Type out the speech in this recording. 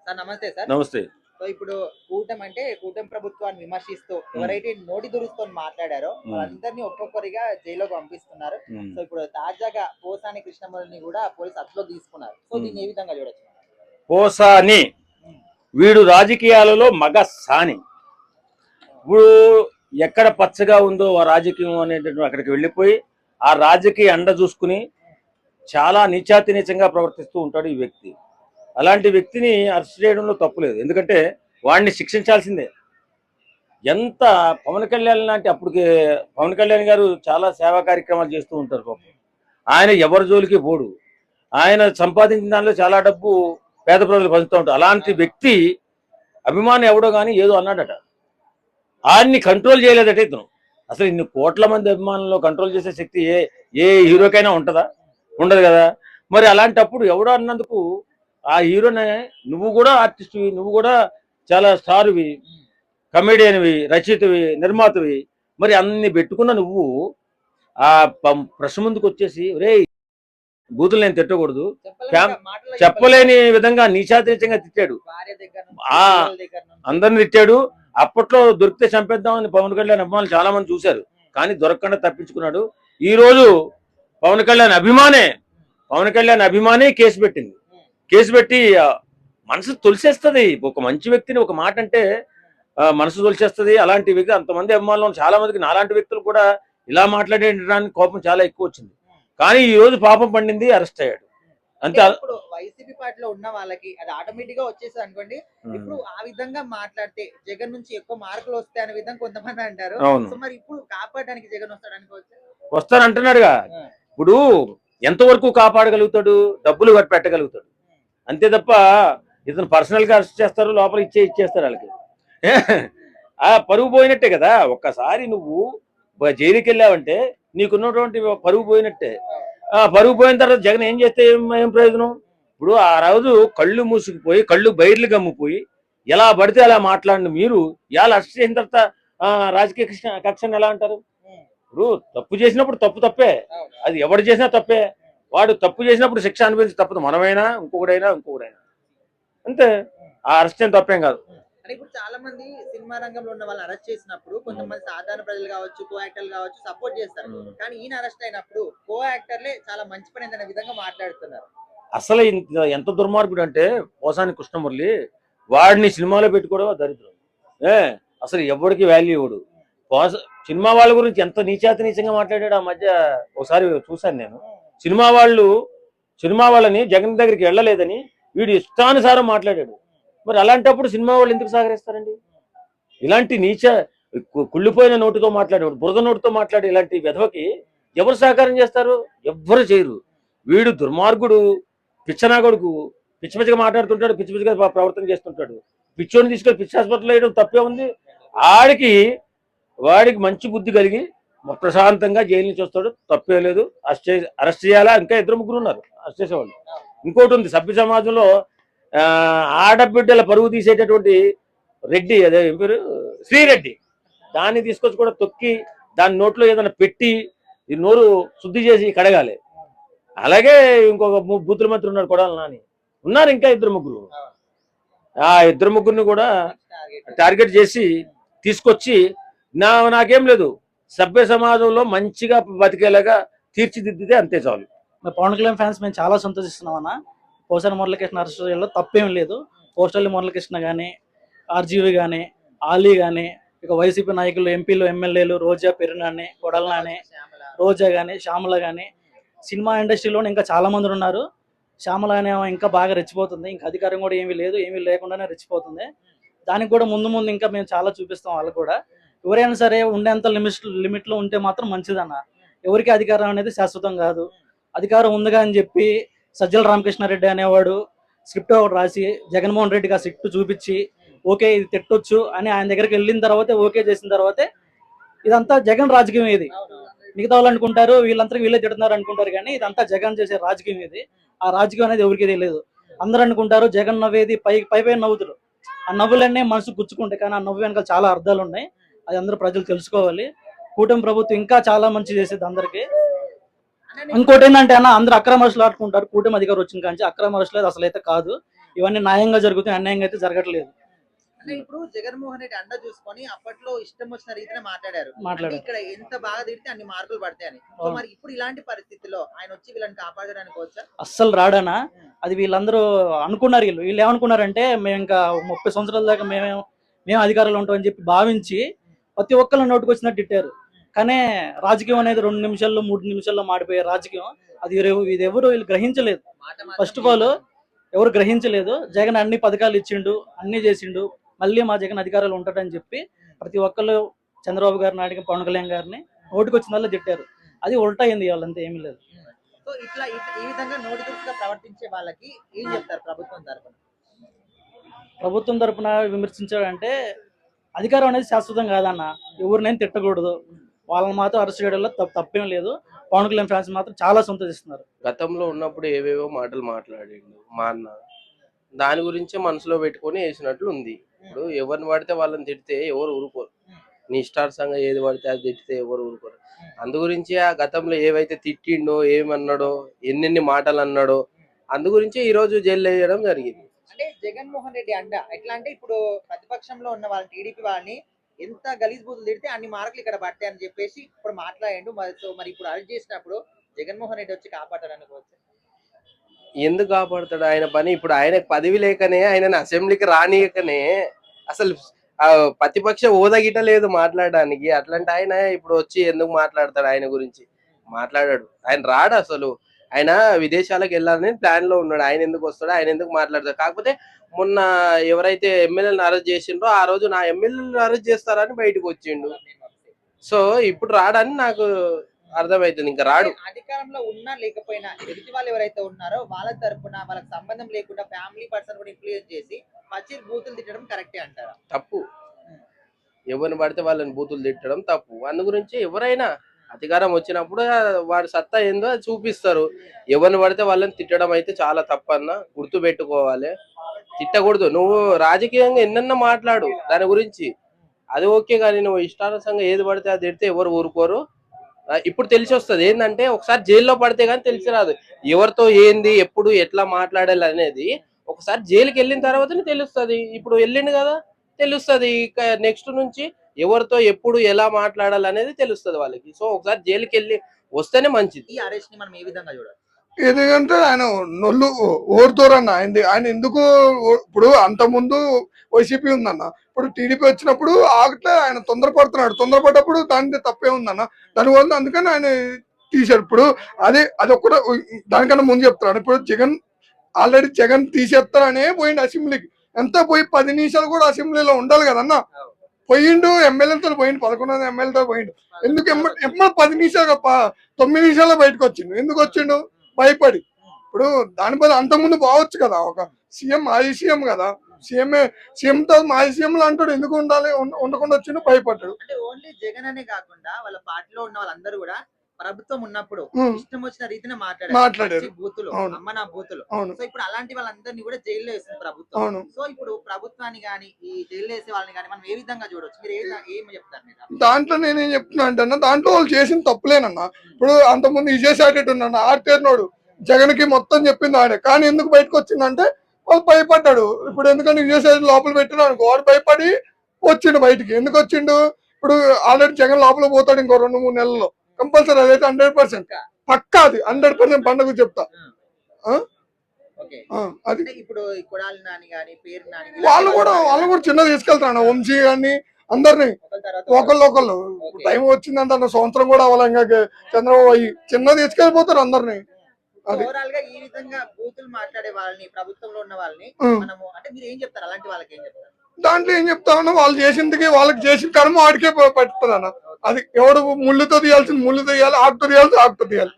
Sir నమస్తే sir. నమస్తే. So ఇప్పుడు కూటమి ప్రభుత్వాన్ని విమర్శిస్తూ ఎవరైతే నోటి దురుస్తో మాట్లాడారో వాళ్ళందరినీ ఒక్కొక్కరిగా జైల్లోకి పంపిస్తున్నారు. సో ఇప్పుడు తాజాగా పోసాని కృష్ణమురళిని కూడా పోలీసు అదుపులోకి తీసుకున్నారు. సో దీన్ని ఏ విధంగా చూడొచ్చు? పోసాని వీడు రాజకీయాలలో మగ సాని. ఇప్పుడు ఎక్కడ పచ్చగా ఉందో ఆ రాజకీయం అనేటటువంటి అక్కడికి వెళ్ళిపోయి ఆ రాజకీయ అండ చూసుకుని చాలా నీచాతి నీచంగా ప్రవర్తిస్తూ ఉంటాడు ఈ వ్యక్తి. అలాంటి వ్యక్తిని అరెస్ట్ చేయడంలో తప్పులేదు, ఎందుకంటే వాడిని శిక్షించాల్సిందే. ఎంత పవన్ కళ్యాణ్ లాంటి అప్పటికి పవన్ కళ్యాణ్ గారు చాలా సేవా కార్యక్రమాలు చేస్తూ ఉంటారు పాపం. ఆయన ఎవరి జోలికి పోడు, ఆయన సంపాదించిన దానిలో చాలా డబ్బు పేద ప్రజలు పంచుతూ ఉంటారు. అలాంటి వ్యక్తి అభిమానం ఎవడో కానీ ఏదో అన్నాడట, ఆయన్ని కంట్రోల్ చేయలేదట ఇతను. అసలు ఇన్ని కోట్ల మంది అభిమానుల్లో కంట్రోల్ చేసే శక్తి ఏ హీరోకైనా ఉంటుందా? ఉండదు కదా. మరి అలాంటప్పుడు ఎవడో అన్నందుకు ఆ హీరోనే నువ్వు కూడా ఆర్టిస్ట్వి, నువ్వు కూడా చాలా స్టార్వి, కమెడియన్వి, రచయితవి, నిర్మాతవి, మరి అన్ని పెట్టుకున్న నువ్వు ఆ ప్రెస్ ముందుకు వచ్చేసి రే బూతులు నేను తిట్టకూడదు, చెప్పలేని విధంగా నీచాతీచంగా తిట్టాడు, అందరిని తిట్టాడు. అప్పట్లో దొరికితే చంపేద్దామని పవన్ కళ్యాణ్ అభిమానులు చాలా మంది చూశారు, కానీ దొరకకుండా తప్పించుకున్నాడు. ఈ రోజు పవన్ కళ్యాణ్ అభిమానే కేసు పెట్టింది. కేసు పెట్టి మనసు తొలిసేస్తుంది. ఒక మంచి వ్యక్తిని ఒక మాట అంటే మనసు తొలిచేస్తుంది. అలాంటి వ్యక్తి అంతమంది అభిమానులు చాలా మందికి నాలాంటి వ్యక్తులు కూడా ఇలా మాట్లాడేటానికి కోపం చాలా ఎక్కువ వచ్చింది. కానీ ఈ రోజు పాపం పండింది, అరెస్ట్ అయ్యాడు అంతే. ఇప్పుడు వైసీపీ పార్టీలో ఉన్న వాళ్ళకి అది ఆటోమేటిక్ గా వచ్చేసి అనుకోండి. ఇప్పుడు ఆ విధంగా మాట్లాడితే జగన్ నుంచి ఎక్కువ మార్కులు వస్తాయి అనే విధంగా కొంతమంది అంటారు. మరి ఇప్పుడు కాపాడడానికి జగన్ వస్తానంటున్నాడుగా. ఇప్పుడు ఎంతవరకు కాపాడగలుగుతాడు? డబ్బులు పెట్టగలుగుతాడు అంతే తప్ప ఇతను పర్సనల్ గా అరెస్ట్ చేస్తారు, లోపల ఇచ్చేస్తారు వాళ్ళకి. ఆ పరువు పోయినట్టే కదా. ఒక్కసారి నువ్వు జైలుకి వెళ్ళావంటే నీకున్నటువంటి పరువు పోయినట్టే. పరువు పోయిన తర్వాత జగన్ ఏం చేస్తే ఏం ప్రయోజనం? ఇప్పుడు ఆ రోజు కళ్ళు మూసుకుపోయి కళ్ళు బయర్లు గమ్మిపోయి ఎలా పడితే అలా మాట్లాడిన మీరు ఇలా అరెస్ట్ చేసిన తర్వాత రాజకీయ కక్షను ఎలా అంటారు? ఇప్పుడు తప్పు చేసినప్పుడు తప్పే, అది ఎవడు చేసినా తప్పే. వాడు తప్పు చేసినప్పుడు శిక్ష అనుభవించి తప్పదు, మనమైనా ఇంకొకడైనా అంతే. ఆ అరెస్ట్ ఏం తప్పేం కాదు. ఇప్పుడు చాలా మంది సినిమా రంగంలో ఉన్న వాళ్ళని అరెస్ట్ చేసినప్పుడు కొంతమంది సాధారణ ప్రజలు కావచ్చు, కో యాక్టర్లు కావచ్చు సపోర్ట్ చేస్తారు. కానీ ఈయన అరెస్ట్ అయినప్పుడు కో యాక్టర్లే చాలా మంచి పని అనే విధంగా మాట్లాడుతున్నారు. అసలు ఎంత దుర్మార్గుడు అంటే పోసాని కృష్ణమురళి, వాడిని సినిమాలో పెట్టుకోవడం దరిద్రం. అసలు ఎవరికి వాల్యూ ఇవ్వడు. సినిమా వాళ్ళ గురించి ఎంత నీచాతి నీచంగా మాట్లాడాడు. ఆ మధ్య ఒకసారి చూశాను నేను. సినిమా వాళ్ళని జగన్ దగ్గరికి వెళ్ళలేదని వీడు ఇష్టానుసారం మాట్లాడాడు. మరి అలాంటప్పుడు సినిమా వాళ్ళు ఎందుకు సహకరిస్తారండి? ఇలాంటి కుళ్ళిపోయిన నోటితో మాట్లాడేవాడు, బురద నోటితో మాట్లాడే ఇలాంటి వెధవకి ఎవరు సహకారం చేస్తారు? ఎవ్వరు చేయరు. వీడు దుర్మార్గుడు, పిచ్చనాగొడుకు, పిచ్చిగా మాట్లాడుతుంటాడు, పిచ్చిగా ప్రవర్తన చేస్తుంటాడు. పిచ్చోని తీసుకొని పిచ్చి హాస్పిటల్లో వేయడం తప్పే ఉంది. వాడికి మంచి బుద్ధి కలిగి ప్రశాంతంగా జైలు నుంచి వస్తాడు, తప్పే లేదు. అరెస్ట్ చేయాలా? ఇంకా 2-3 ఉన్నారు అరెస్ట్ చేసేవాళ్ళు. ఇంకోటి ఉంది, సభ్య సమాజంలో ఆడబిడ్డల పరువు తీసేటటువంటి రెడ్డి, అదే ఏం పేరు, శ్రీరెడ్డి, దాన్ని తీసుకొచ్చి కూడా తొక్కి దాని నోట్లో ఏదైనా పెట్టి ఈ నోరు శుద్ధి చేసి కడగాలి. అలాగే ఇంకొక బూతుల మంత్రి ఉన్నాడు, కొడాలి నాని, ఉన్నారు ఇంకా 2-3. ఆ 2-3ని కూడా టార్గెట్ చేసి తీసుకొచ్చి నాకేం లేదు, సభ్య సమాజంలో మంచిగా బతికేలాగా తీర్చిదిద్దితే అంతే చాలు. పవన్ కళ్యాణ్ ఫ్యాన్స్ మేము చాలా సంతోషిస్తున్నాం అన్న. పోసాని మురళీకృష్ణ అరెస్ట్ చేయడంలో తప్పేం లేదు. పోస్టల్లి మురళీకృష్ణ కానీ, ఆర్జీవి కానీ, ఆలీ కానీ, ఇక వైసీపీ నాయకులు, ఎంపీలు, ఎమ్మెల్యేలు, రోజా, పెరునాని, కొడలనాని, రోజా కానీ, శ్యామల కానీ, సినిమా ఇండస్ట్రీలో ఇంకా చాలా మంది ఉన్నారు. శ్యామల అనే ఇంకా బాగా రెచ్చిపోతుంది. ఇంకా అధికారం కూడా ఏమీ లేకుండానే రెచ్చిపోతుంది. దానికి కూడా ముందు ఇంకా మేము చాలా చూపిస్తాం వాళ్ళకు కూడా. ఎవరైనా సరే ఉండేంత లిమిట్లో ఉంటే మాత్రం మంచిదన్న. ఎవరికి అధికారం అనేది శాశ్వతం కాదు. అధికారం ఉందిగా అని చెప్పి సజ్జల రామకృష్ణారెడ్డి అనేవాడు స్క్రిప్ట్ ఒకటి రాసి జగన్మోహన్ రెడ్డికి ఆ స్క్రిప్ట్ చూపించి ఓకే ఇది తిట్టొచ్చు అని ఆయన దగ్గరికి వెళ్ళిన తర్వాతే ఓకే చేసిన తర్వాతే ఇదంతా జగన్ రాజకీయం. ఇది మిగతా వాళ్ళు అనుకుంటారు వీళ్ళంతా వీళ్ళే తిడుతున్నారు అనుకుంటారు, కానీ ఇదంతా జగన్ చేసే రాజకీయం. ఇది ఆ రాజకీయం అనేది ఎవరికి తెలియదు. అందరూ అనుకుంటారు జగన్ నవ్వేది పై నవ్వుతురు. ఆ నవ్వులన్నీ మనసు గుచ్చుకుంటాయి, కానీ ఆ నవ్వు వెనకాల చాలా అర్థాలు ఉన్నాయి. అది అందరూ ప్రజలు తెలుసుకోవాలి. కూటమి ప్రభుత్వం ఇంకా చాలా మంచి చేసేది అందరికీ. ఇంకోటి ఏంటంటే అన్న, అందరూ అక్రమ అరెస్టులు ఆడుకుంటారు. కూటమి అధికారం వచ్చిన కానీ అక్రమ అరెస్టులు అసలు అయితే కాదు. ఇవన్నీ న్యాయంగా జరుగుతాయి, అన్యాయంగా అయితే జరగట్లేదు. అంటే ఇప్పుడు జగన్మోహన్ రెడ్డి అండ చూసుకొని అప్పట్లో ఇష్టం వచ్చిన రీతిలో మాట్లాడారు. మాట్లాడారు. అంటే ఇక్కడ ఎంత బాగా తిడితే అన్ని మార్కులు పడతాయని. సో అవును. మరి ఇప్పుడు ఇలాంటి పరిస్థితుల్లో ఆయన వచ్చి వీళ్ళని కాపాడడానికి వచ్చా? అస్సలు రాడనా? అది వీళ్ళందరూ అనుకున్నారు. వీళ్ళు ఏమనుకున్నారంటే మేము ఇంకా 30 సంవత్సరాల దాకా మేము అధికారంలో ఉంటామని చెప్పి భావించి ప్రతి ఒక్కళ్ళు నోటుకు వచ్చినట్టు తిట్టారు. కానీ రాజకీయం అనేది 2 నిమిషాల్లో 3 నిమిషాల్లో మాడిపోయే రాజకీయం. ఇది ఎవరు వీళ్ళు గ్రహించలేదు. మాట మాత్రం ఫస్ట్ ఆఫ్ ఆల్ ఎవరు గ్రహించలేదు. జగన్ అన్ని పథకాలు ఇచ్చిండు, అన్ని చేసిండు, మళ్ళీ మా జగన్ అధికారంలో ఉంటాడని చెప్పి ప్రతి ఒక్కళ్ళు చంద్రబాబు గారిని అడిగి పవన్ కళ్యాణ్ గారిని నోటికి వచ్చిన వాళ్ళు తిట్టారు. అది ఉల్టా అయింది, వాళ్ళంతా ఏమీ లేదు. సో ఈ విధంగా నోటిదురుసుగా ప్రవర్తించే వాళ్ళకి ఏం చెప్తారు ప్రభుత్వం తరఫున? ప్రభుత్వం తరపున విమర్శించాడంటే అధికారం అనేది శాశ్వతం కాదన్న. ఎవరినైనా తిట్టకూడదు, వాళ్ళని మాత్రం అరెస్ట్ చేయడంలో తప్పేం లేదు. పవన్ కళ్యాణ్ ఫ్యాన్స్ మాత్రం చాలా సంతోషిస్తున్నారు. గతంలో ఉన్నప్పుడు ఏవేవో మాటలు మాట్లాడిండు మా అన్న, దాని గురించే మనసులో పెట్టుకొని వేసినట్లు ఉంది. ఇప్పుడు ఎవరిని పడితే వాళ్ళని తిడితే ఎవరు ఊరుకోరు, నీ ఇష్టార్థంగా ఏది పడితే అది తిడితే ఎవరు ఊరుకోరు. అందు గురించి ఆ గతంలో ఏవైతే తిట్టిండో, ఏమన్నాడో, ఎన్నెన్ని మాటలు అన్నాడో, అందు గురించే ఈ రోజు జైల్లో వేయడం జరిగింది. అంటే జగన్మోహన్ రెడ్డి అండ ఎట్లా అంటే ఇప్పుడు ప్రతిపక్షంలో ఉన్న వాళ్ళని టీడీపీ వాళ్ళని ఎంత గలీజ్ బూతులు తిడితే అన్ని మార్కులు ఇక్కడ పడతాయి అని చెప్పేసి ఇప్పుడు మాట్లాడిండు. మరి ఇప్పుడు అరెస్ట్ చేసినప్పుడు జగన్మోహన్ రెడ్డి వచ్చి కాపాడారు అనుకోవచ్చు. ఎందుకు కాపాడుతాడు? ఆయన పని ఇప్పుడు ఆయనకు పదవి లేకనే, ఆయనను అసెంబ్లీకి రానియకనే అసలు ప్రతిపక్ష హోదా గిట లేదు మాట్లాడడానికి. అట్లాంటి ఆయన ఇప్పుడు వచ్చి ఎందుకు మాట్లాడతాడు? ఆయన గురించి మాట్లాడాడు. ఆయన రాడు అసలు. ఆయన విదేశాలకు వెళ్ళాలని ప్లాన్ లో ఉన్నాడు. ఆయన ఎందుకు వస్తాడు? ఆయన ఎందుకు మాట్లాడతాడు? కాకపోతే మొన్న ఎవరైతే ఎమ్మెల్యేలను అరెస్ట్ చేసిండ్రో ఆ రోజు నా ఎమ్మెల్యేలను అరెస్ట్ చేస్తారని బయటకు వచ్చిండు. సో ఇప్పుడు రాడని నాకు అర్థమవుతుంది. ఇంకా రాడు. అధికారంలో ఉన్నా లేకపోయినా ఎదుటి వాళ్ళు ఎవరైతే ఉన్నారో వాళ్ళ తరపున వాళ్ళకి సంబంధం లేకుండా ఫ్యామిలీ పర్సన్ కూడా ఇన్ఫ్లుయెన్స్ చేసి పచ్చి బూతులు తిట్టడం కరెక్టే అంటారా? తప్పు. ఎవరిని పడితే వాళ్ళని బూతులు తిట్టడం తప్పు. అందు గురించి ఎవరైనా అధికారం వచ్చినప్పుడు వాడి సత్తా ఏందో అది చూపిస్తారు. ఎవరిని పడితే వాళ్ళని తిట్టడం అయితే చాలా తప్పన్న గుర్తు పెట్టుకోవాలి. తిట్టకూడదు. నువ్వు రాజకీయంగా ఎన్నన్నా మాట్లాడు దాని గురించి, అది ఓకే. కానీ నువ్వు ఇష్టానుసంగా ఏది పడితే అది తిడితే ఎవరు ఊరుకోరు. ఇప్పుడు తెలిసి వస్తుంది ఏంటంటే, ఒకసారి జైల్లో పడితే కానీ తెలిసి రాదు ఎవరితో ఏంది ఎప్పుడు ఎట్లా మాట్లాడాలి అనేది. ఒకసారి జైలుకి వెళ్ళిన తర్వాతనే తెలుస్తుంది. ఇప్పుడు వెళ్ళిండు కదా, తెలుస్తుంది. ఇక నెక్స్ట్ నుంచి ఎవరితో ఎప్పుడు ఎలా మాట్లాడాలి అనేది తెలుస్తుంది వాళ్ళకి. సో ఒకసారి జైలుకి వెళ్ళి వస్తేనే మంచిది. ఈ అరెస్ట్ ని మనం ఏ విధంగా చూడాలి? ఎందుకంటే ఆయన నొల్లు ఓరుతోరన్న ఆయన ఎందుకు ఇప్పుడు అంత ముందు వైసీపీ ఉందన్న, ఇప్పుడు టీడీపీ వచ్చినప్పుడు ఆగితే ఆయన తొందరపడ్డప్పుడు దాని తప్పే ఉందన్న. దానివల్ల అందుకని ఆయన తీశారు. ఇప్పుడు అది ఒక్కటే దానికన్నా ముందు చెప్తాడు. ఇప్పుడు ఆల్రెడీ జగన్ తీసేస్తారనే పోయిండు అసెంబ్లీకి. ఎంత పోయి 10 నిమిషాలు కూడా అసెంబ్లీలో ఉండాలి కదన్న. పోయిండు, ఎమ్మెల్యేలతో పోయిండు, 11 ఎమ్మెల్యేలతో పోయిండు. ఎందుకు 10 నిమిషాలు 9 నిమిషాల్లో బయటకు వచ్చిండు. ఎందుకు వచ్చిండు? భయపడి. ఇప్పుడు దాని బదులు అంత ముందు బావచ్చు కదా, ఒక సీఎం మాజీ సీఎం కదా, సీఎంతో మాజీ సీఎంలు అంటాడు. ఎందుకు ఉండకుండా వచ్చిండు? భయపడ్డాడు. అంటే ఓన్లీ జగన్ అనే కాకుండా వాళ్ళ పార్టీలో ఉన్న వాళ్ళందరూ కూడా ప్రభుత్వం ఉన్నప్పుడు ఇష్టం వచ్చిన రీతిని మాట్లాడారు. బూతులు, అమ్మ నా బూతులు. సో ఇప్పుడు అలాంటి వాళ్ళందరినీ కూడా జైల్లో వేసింది ప్రభుత్వం. సో ఇప్పుడు ప్రభుత్వాన్ని గానీ ఈ జైల్లో వేసే వాళ్ళని కానీ మనం ఏ విధంగా చూడవచ్చు? మీరు ఏమి చెప్తారు? దాంట్లో నేనేం చెప్తున్నా అంటే, దాంట్లో వాళ్ళు చేసిన తప్పులేనన్నా. ఇప్పుడు అంతకుముందు విజయసాయి ఉన్నా ఆర్తేర్నోడు జగన్ కి మొత్తం చెప్పింది ఆయన, కానీ ఎందుకు బయటకు వచ్చిందంటే వాళ్ళు భయపడ్డాడు. ఇప్పుడు ఎందుకంటే విజయసాయి లోపల పెట్టినా అనుకో, వాడు భయపడి వచ్చిండు బయటికి. ఎందుకు వచ్చిండు? ఇప్పుడు ఆల్రెడీ జగన్ లోపల పోతాడు ఇంకో 2-3 నెలల్లో కంపల్సరీ. అదైతే 100% పక్కా, అది 100% పండుగ చెప్తా. అది ఇప్పుడు వాళ్ళు కూడా చిన్న తీసుకెళ్తారు. వంశీ గాని అందరినీ ఒకళ్ళు టైం వచ్చిందంటే అన్న సంవత్సరం కూడా అవ్వాలి. చంద్రబాబు చిన్న తీసుకెళ్ళిపోతారు అందరినీ. ఓవరాల్ గా ఈ విధంగా బూతులు మాట్లాడే వాళ్ళని, ప్రభుత్వంలో ఉన్న వాళ్ళని మనము అంటే మీరు ఏం చెప్తారు? అలాంటి వాళ్ళకి ఏం చెప్తారు? దాంట్లో ఏం చెప్తామన్నా, వాళ్ళు వాళ్ళకి చేసిన కర్మ వాడికే పడుతుంది అన్న. అది ఎవడు ముళ్ళుతో తీయాల్సింది ముళ్ళు తీయాలి, ఆకుతో తీయాల్సి ఆకుతో తీయాలి.